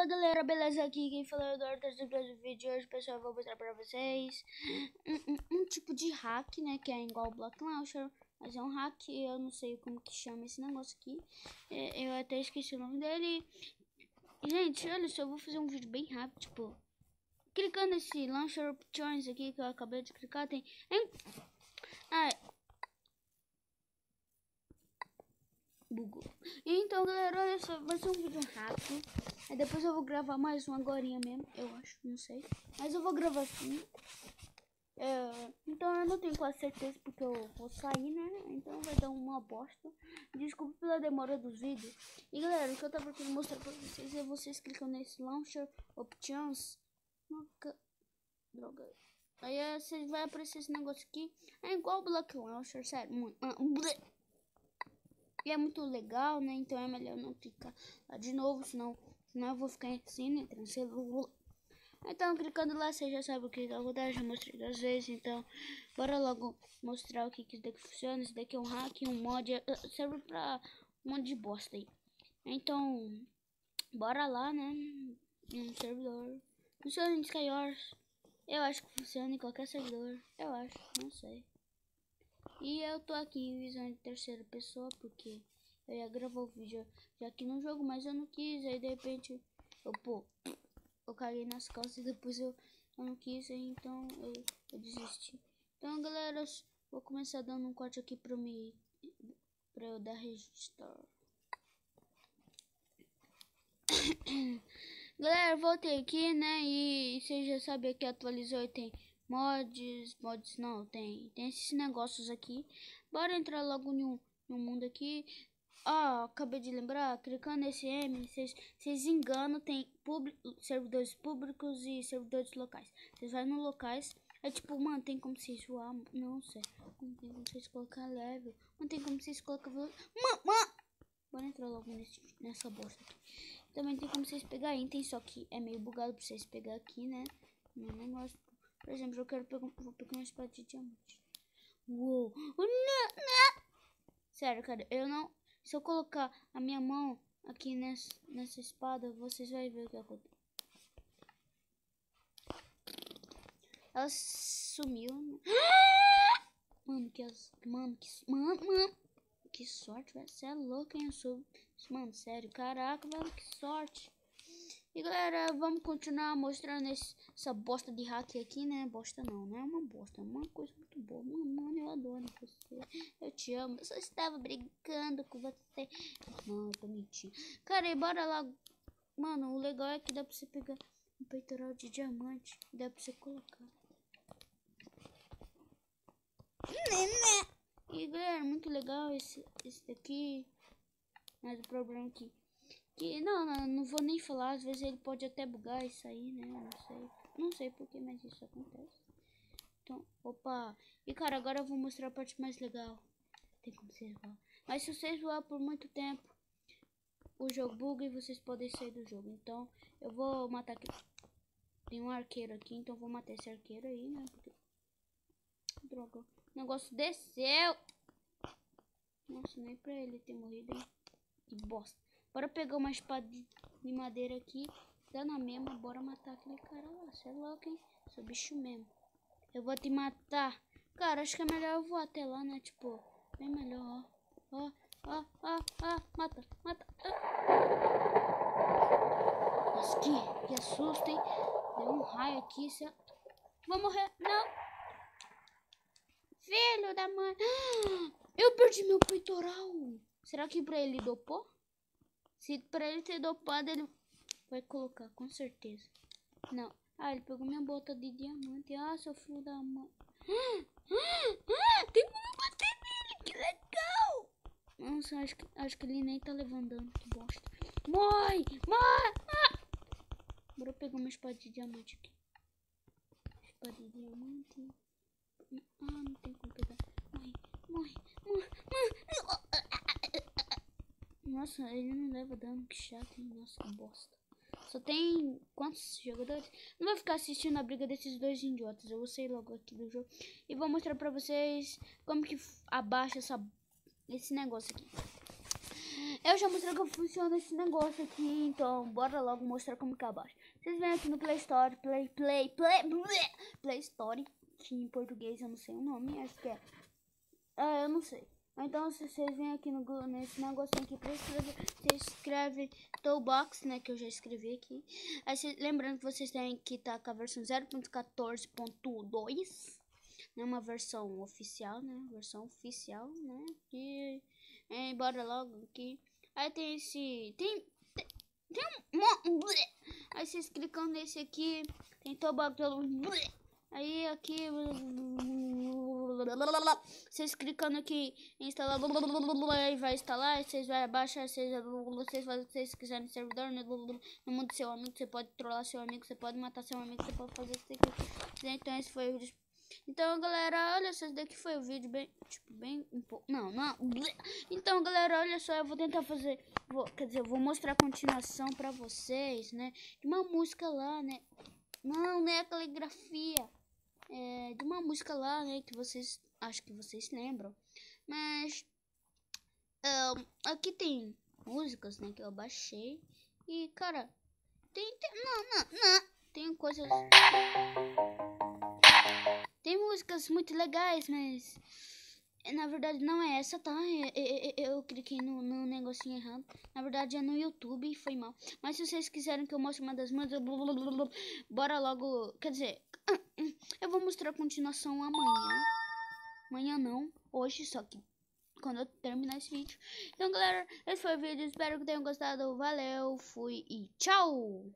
Fala galera, beleza? Aqui quem fala é o Eduardo do vídeo de hoje, pessoal. Eu vou mostrar pra vocês um tipo de hack, né? Que é igual o Block Launcher, mas é um hack, eu não sei como que chama esse negócio aqui. Eu até esqueci o nome dele. Gente, olha só, eu vou fazer um vídeo bem rápido, tipo, clicando nesse Launcher Options aqui que eu acabei de clicar, tem. Bugou. Então galera, olha só, vai ser um vídeo rápido. Aí depois eu vou gravar mais um agorinha mesmo, eu acho, não sei. Mas eu vou gravar assim. Então eu não tenho quase certeza porque eu vou sair, né? Então vai dar uma bosta. Desculpa pela demora dos vídeos. E galera, o que eu tava querendo mostrar pra vocês é vocês clicam nesse Launcher Options. Droga. Aí vocês vai aparecer esse negócio aqui. É igual o Block Launcher, sério. E é muito legal, né? Então é melhor não clicar lá de novo, senão eu vou ficar assim, né? Então, clicando lá, você já sabe o que eu vou dar, já mostrei 2 vezes. Então, bora logo mostrar o que isso daqui funciona. Isso daqui é um hack, um mod, serve pra um monte de bosta aí. Então, bora lá, né? Um servidor. Funciona em Skywars. Eu acho que funciona em qualquer servidor. Eu acho, não sei. E eu tô aqui em visão de terceira pessoa porque eu ia gravar o vídeo já aqui no jogo, mas eu não quis. Aí de repente eu caguei nas calças e depois eu não quis, então eu desisti. Então galera, eu vou começar dando um corte aqui pra eu dar registro. Galera, voltei aqui, né? E vocês já sabem que atualizou e tem mods não, tem esses negócios aqui. Bora entrar logo no mundo aqui. Acabei de lembrar, clicando nesse M, vocês enganam, tem servidores públicos e servidores locais. Vocês vai no locais, é tipo, mano, tem como vocês voar, não sei, não tem como vocês colocar level, não tem como vocês colocar bora entrar logo nessa bosta aqui. Também tem como vocês pegar itens, só que é meio bugado pra vocês pegar aqui, né? No negócio. Por exemplo, eu quero vou pegar uma espada de diamante. Uou! Não! Sério, cara, eu não... Se eu colocar a minha mão aqui nessa espada, vocês vão ver o que acontece. Ela sumiu. Mano, que sorte, velho. Você é louco, hein? Eu sou... Mano, sério, caraca, velho, que sorte. E galera, vamos continuar mostrando essa bosta de hack aqui, né? Bosta não é uma bosta, é uma coisa muito boa. Mano, eu adoro você. Eu te amo. Eu só estava brincando com você. Não, eu tô mentindo. Cara, e bora lá. Mano, o legal é que dá pra você pegar um peitoral de diamante. Dá pra você colocar. E galera, muito legal esse daqui. Mas o problema é que não vou nem falar, às vezes ele pode até bugar isso aí, né? Não sei porquê, mas isso acontece. Então, opa. E cara, agora eu vou mostrar a parte mais legal. Tem como vocês voar. Mas se vocês voar por muito tempo, o jogo buga e vocês podem sair do jogo. Então, eu vou matar aqui. Tem um arqueiro aqui, então eu vou matar esse arqueiro aí, né? Porque... Droga. O negócio desceu. Nossa, nem pra ele ter morrido, hein? Que bosta. Bora pegar uma espada de madeira aqui. Dá na mesma. Bora matar aquele cara lá. Você é louco, hein? Sou bicho mesmo. Eu vou te matar. Cara, acho que é melhor eu voar até lá, né? Tipo, bem melhor, ó. Mata. Nossa, que assusto, hein? Deu um raio aqui. Vou morrer. Não. Filho da mãe. Eu perdi meu peitoral. Será que pra ele dopou? Se pra ele ter dopado, ele vai colocar, com certeza. Não. Ele pegou minha bota de diamante. Seu filho da mãe. Tem como bater nele, que legal. Nossa, acho que ele nem tá levando dano, que bosta. Morre. Bora pegar uma espada de diamante aqui. Espada de diamante. Não tem como pegar. Morre. Nossa, ele não leva dano, que chato, hein? Nossa, que bosta. Só tem quantos jogadores? Não vou ficar assistindo a briga desses dois idiotas. Eu vou sair logo aqui do jogo e vou mostrar pra vocês como que abaixa esse negócio aqui. Eu já mostrei como funciona esse negócio aqui, então bora logo mostrar como que abaixa. Vocês vêm aqui no Play Store, Play Store, que em português eu não sei o nome, acho que é. Eu não sei. Então se vocês vêm aqui no Google, nesse negocinho aqui pra escrever, você escreve Toolbox, né, que eu já escrevi aqui. Aí lembrando que vocês têm que estar com a versão 0.14.2, né, uma versão oficial, né, e bora logo aqui. Aí tem esse, aí vocês clicam nesse aqui, tem Toolbox, aí aqui vocês clicando aqui em instalar, aí vai instalar, vocês vai abaixar, vocês quiserem servidor no mundo do seu amigo, você pode trollar seu amigo, você pode matar seu amigo, você pode fazer isso aqui. Então esse foi o vídeo. Então galera, olha só, esse daqui foi o vídeo bem, tipo, bem um pouco, não. Então galera, olha só, eu vou tentar fazer, eu vou mostrar a continuação pra vocês, né, de uma música lá, né, não é a caligrafia. De uma música lá, né, que vocês, acho que vocês lembram, mas aqui tem músicas, né, que eu baixei e, cara, tem coisas, tem músicas muito legais, mas na verdade não é essa, tá? Eu cliquei no negocinho errado. Na verdade é no YouTube, foi mal. Mas se vocês quiserem que eu mostre uma das músicas, bora logo. Quer dizer, eu vou mostrar a continuação amanhã. Amanhã não, hoje, só que quando eu terminar esse vídeo. Então galera, esse foi o vídeo, espero que tenham gostado. Valeu, fui e tchau!